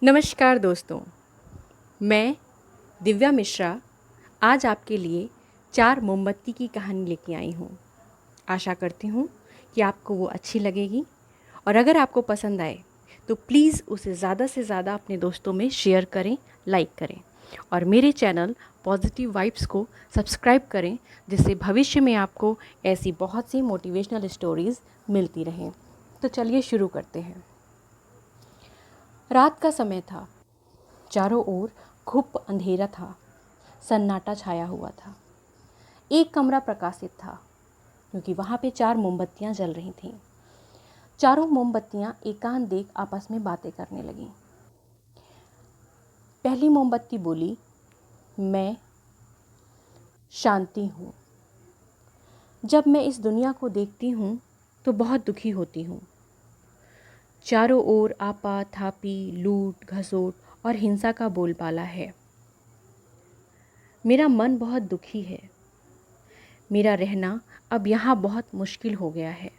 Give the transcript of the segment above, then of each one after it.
नमस्कार दोस्तों, मैं दिव्या मिश्रा आज आपके लिए 4 मोमबत्ती की कहानी लेके आई हूँ। आशा करती हूँ कि आपको वो अच्छी लगेगी और अगर आपको पसंद आए तो प्लीज़ उसे ज़्यादा से ज़्यादा अपने दोस्तों में शेयर करें, लाइक करें और मेरे चैनल पॉजिटिव वाइब्स को सब्सक्राइब करें, जिससे भविष्य में आपको ऐसी बहुत सी मोटिवेशनल स्टोरीज़ मिलती रहें। तो चलिए शुरू करते हैं। रात का समय था। चारों ओर खूब अंधेरा था। सन्नाटा छाया हुआ था। एक कमरा प्रकाशित था क्योंकि वहाँ पे 4 मोमबत्तियाँ जल रही थीं। चारों मोमबत्तियाँ एकांत देख आपस में बातें करने लगीं। पहली मोमबत्ती बोली, मैं शांति हूँ। जब मैं इस दुनिया को देखती हूँ तो बहुत दुखी होती हूँ। चारों ओर आपाधापी, लूट घसोट और हिंसा का बोलबाला है। मेरा मन बहुत दुखी है। मेरा रहना अब यहाँ बहुत मुश्किल हो गया है।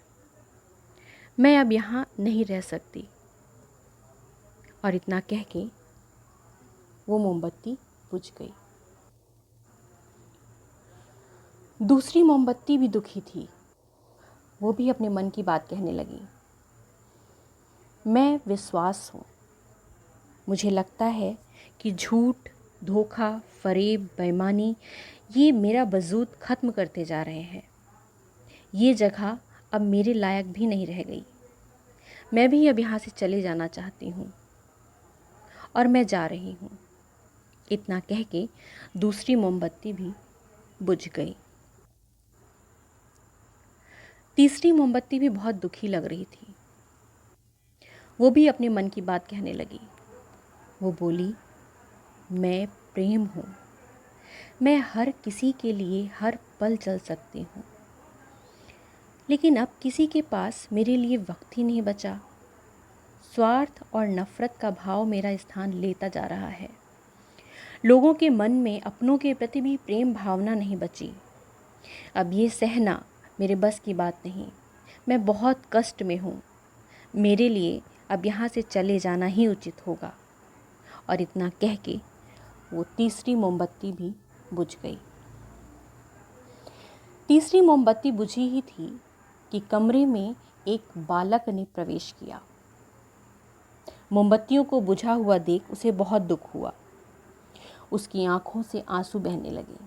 मैं अब यहाँ नहीं रह सकती। और इतना कह के वो मोमबत्ती बुझ गई। दूसरी मोमबत्ती भी दुखी थी। वो भी अपने मन की बात कहने लगी। मैं विश्वास हूँ। मुझे लगता है कि झूठ, धोखा, फरेब, बेईमानी ये मेरा वजूद ख़त्म करते जा रहे हैं। ये जगह अब मेरे लायक भी नहीं रह गई। मैं भी अब यहाँ से चले जाना चाहती हूँ और मैं जा रही हूँ। इतना कह के दूसरी मोमबत्ती भी बुझ गई। तीसरी मोमबत्ती भी बहुत दुखी लग रही थी। वो भी अपने मन की बात कहने लगी। वो बोली, मैं प्रेम हूँ। मैं हर किसी के लिए हर पल चल सकती हूँ, लेकिन अब किसी के पास मेरे लिए वक्त ही नहीं बचा। स्वार्थ और नफ़रत का भाव मेरा स्थान लेता जा रहा है। लोगों के मन में अपनों के प्रति भी प्रेम भावना नहीं बची। अब ये सहना मेरे बस की बात नहीं। मैं बहुत कष्ट में हूँ। मेरे लिए अब यहाँ से चले जाना ही उचित होगा। और इतना कह के वो तीसरी मोमबत्ती भी बुझ गई। तीसरी मोमबत्ती बुझी ही थी कि कमरे में एक बालक ने प्रवेश किया। मोमबत्तियों को बुझा हुआ देख उसे बहुत दुख हुआ। उसकी आंखों से आंसू बहने लगे।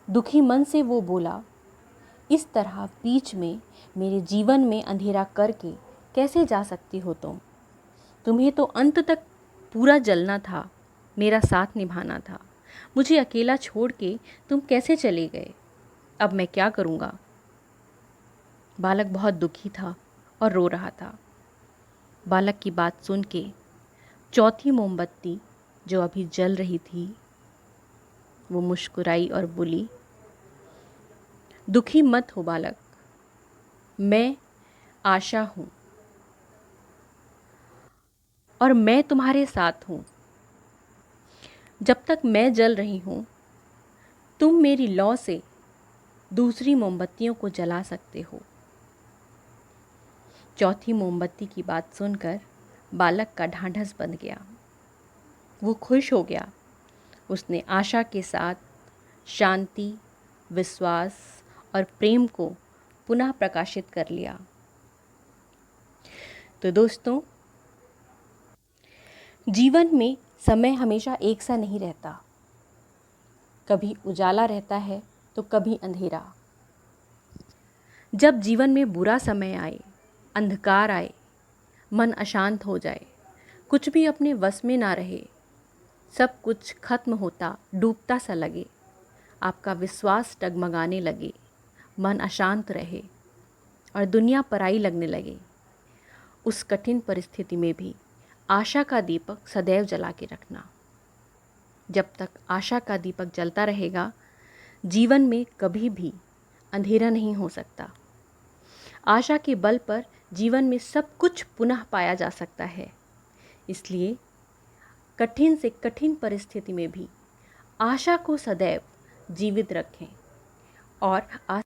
दुखी मन से वो बोला, इस तरह बीच में मेरे जीवन में अंधेरा करके कैसे जा सकती हो तुम? तुम्हें तो अंत तक पूरा जलना था, मेरा साथ निभाना था। मुझे अकेला छोड़ के तुम कैसे चले गए? अब मैं क्या करूँगा? बालक बहुत दुखी था और रो रहा था। बालक की बात सुन के चौथी मोमबत्ती जो अभी जल रही थी वो मुस्कुराई और बोली, दुखी मत हो बालक, मैं आशा हूँ और मैं तुम्हारे साथ हूँ। जब तक मैं जल रही हूँ तुम मेरी लौ से दूसरी मोमबत्तियों को जला सकते हो। चौथी मोमबत्ती की बात सुनकर बालक का ढांढस बंध गया। वो खुश हो गया। उसने आशा के साथ शांति, विश्वास और प्रेम को पुनः प्रकाशित कर लिया। तो दोस्तों, जीवन में समय हमेशा एक सा नहीं रहता। कभी उजाला रहता है तो कभी अंधेरा। जब जीवन में बुरा समय आए, अंधकार आए, मन अशांत हो जाए, कुछ भी अपने वश में ना रहे, सब कुछ खत्म होता, डूबता सा लगे, आपका विश्वास डगमगाने लगे, मन अशांत रहे और दुनिया पराई लगने लगे, उस कठिन परिस्थिति में भी आशा का दीपक सदैव जला के रखना। जब तक आशा का दीपक जलता रहेगा, जीवन में कभी भी अंधेरा नहीं हो सकता। आशा के बल पर जीवन में सब कुछ पुनः पाया जा सकता है। इसलिए कठिन से कठिन परिस्थिति में भी आशा को सदैव जीवित रखें और